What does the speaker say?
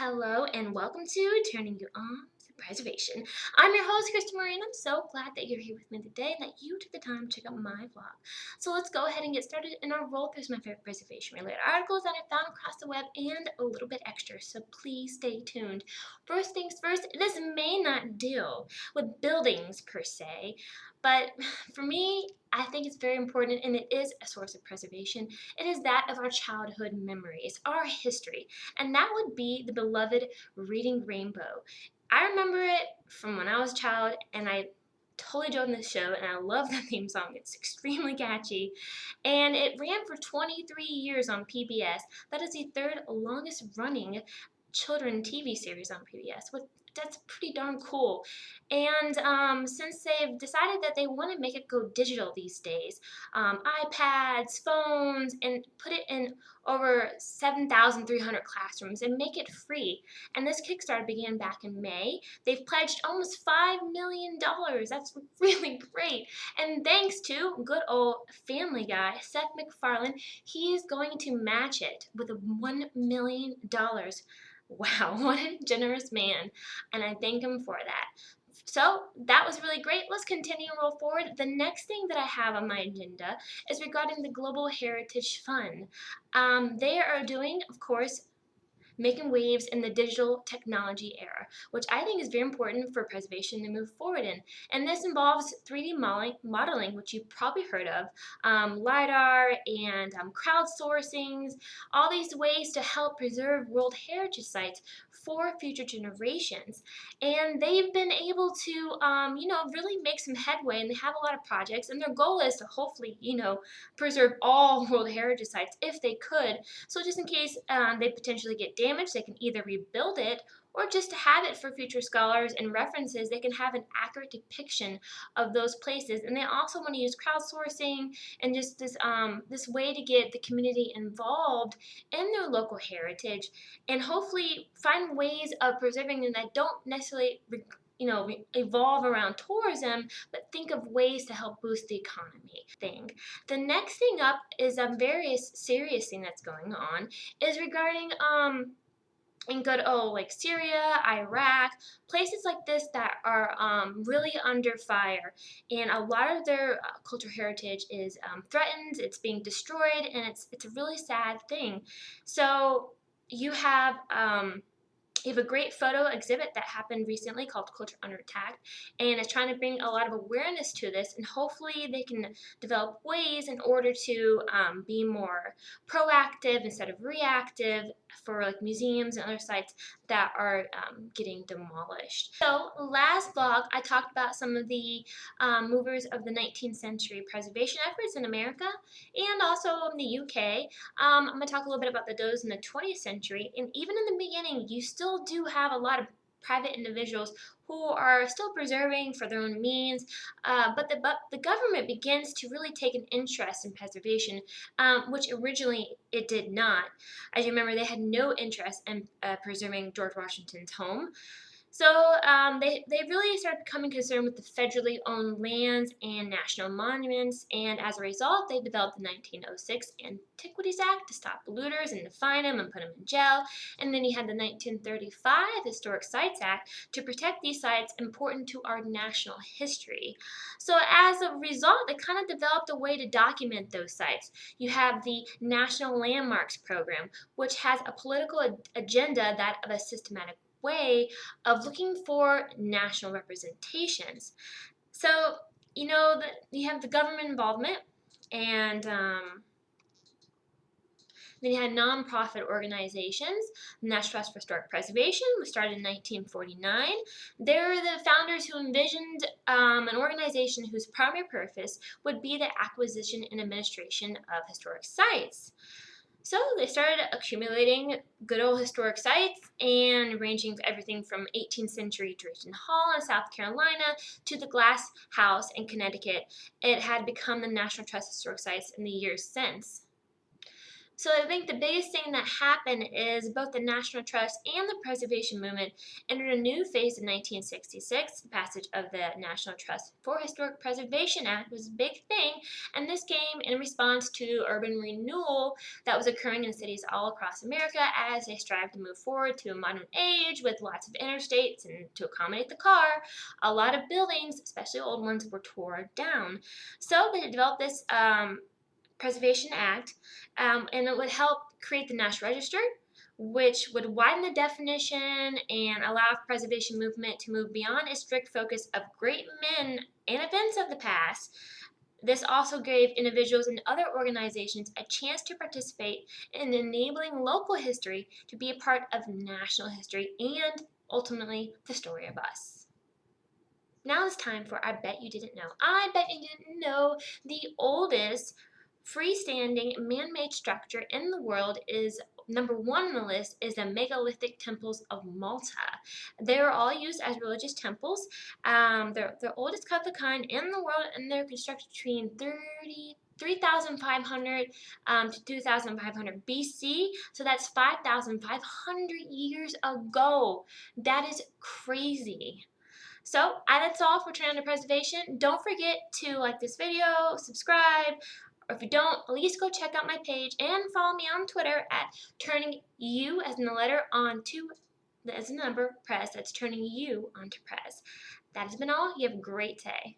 Hello and welcome to Turning You On to Preservation. I'm your host, Krista Marie, and I'm so glad that you're here with me today and that you took the time to check out my vlog. So let's go ahead and get started in our roll through some of my favorite preservation related articles that I found across the web and a little bit extra, so please stay tuned. First things first, this may not deal with buildings per se, but for me, I think it's very important and it is a source of preservation. It is that of our childhood memories, our history, and that would be the beloved Reading Rainbow. I remember it from when I was a child, and I totally joined this show, and I love the theme song. It's extremely catchy, and it ran for 23 years on PBS. That is the third longest running children TV series on PBS. That's pretty darn cool. And since they've decided that they want to make it go digital these days, iPads, phones, and put it in over 7,300 classrooms and make it free. And this Kickstarter began back in May. They've pledged almost $5 million. That's really great. And thanks to good old Family Guy, Seth MacFarlane, he is going to match it with $1 million. Wow, what a generous man, and I thank him for that. So that was really great. Let's continue and roll forward. The next thing that I have on my agenda is regarding the Global Heritage Fund. They are doing, of course, making waves in the digital technology era, which I think is very important for preservation to move forward in. And this involves 3D modeling, which you've probably heard of, LiDAR and crowdsourcings, all these ways to help preserve World Heritage Sites for future generations. And they've been able to, really make some headway, and they have a lot of projects, and their goal is to hopefully, preserve all World Heritage Sites if they could. So just in case they potentially get damaged, they can either rebuild it or just to have it for future scholars and references, they can have an accurate depiction of those places. And they also want to use crowdsourcing and just this way to get the community involved in their local heritage and hopefully find ways of preserving them that don't necessarily evolve around tourism, but think of ways to help boost the economy thing. The next thing up is a very serious thing that's going on is regarding in good old like Syria, Iraq, places like this that are really under fire, and a lot of their cultural heritage is threatened. It's being destroyed, and it's a really sad thing. So you have a great photo exhibit that happened recently called Culture Under Attack, and it's trying to bring a lot of awareness to this, and hopefully they can develop ways in order to be more proactive instead of reactive for like museums and other sites that are getting demolished. So last vlog I talked about some of the movers of the 19th century preservation efforts in America and also in the UK. I'm going to talk a little bit about those in the 20th century, and even in the beginning you still do have a lot of private individuals who are still preserving for their own means, but the government begins to really take an interest in preservation, which originally it did not. As you remember, they had no interest in preserving George Washington's home. So they really started becoming concerned with the federally owned lands and national monuments, and as a result, they developed the 1906 Antiquities Act to stop looters and to fine them and put them in jail. And then you had the 1935 Historic Sites Act to protect these sites important to our national history. So as a result, they kind of developed a way to document those sites. You have the National Landmarks Program, which has a political agenda that of a systematic way of looking for national representations. So, you have the government involvement, and then you had nonprofit organizations. The National Trust for Historic Preservation was started in 1949. They're the founders who envisioned an organization whose primary purpose would be the acquisition and administration of historic sites. So they started accumulating good old historic sites, and ranging everything from 18th century Drayton Hall in South Carolina to the Glass House in Connecticut. It had become the National Trust of Historic Sites in the years since. So I think the biggest thing that happened is both the National Trust and the Preservation Movement entered a new phase in 1966. The passage of the National Trust for Historic Preservation Act was a big thing, and this came in response to urban renewal that was occurring in cities all across America as they strive to move forward to a modern age with lots of interstates and to accommodate the car. A lot of buildings, especially old ones, were torn down. So they developed this Preservation Act, and it would help create the National Register, which would widen the definition and allow the preservation movement to move beyond a strict focus of great men and events of the past. This also gave individuals and other organizations a chance to participate in enabling local history to be a part of national history and ultimately the story of us. Now it's time for I Bet You Didn't Know. I bet you didn't know the oldest freestanding man-made structure in the world is number one on the list is the megalithic temples of Malta. They're all used as religious temples. They're the oldest of the kind in the world, and they're constructed between 3,500 to 2,500 BC. So that's 5,500 years ago. That is crazy. So that's all for Turning to Preservation. Don't forget to like this video, subscribe, or if you don't, at least go check out my page and follow me on Twitter at Turning You as in the letter onto as a number Prez. That's Turning You onto Prez. That has been all. You have a great day.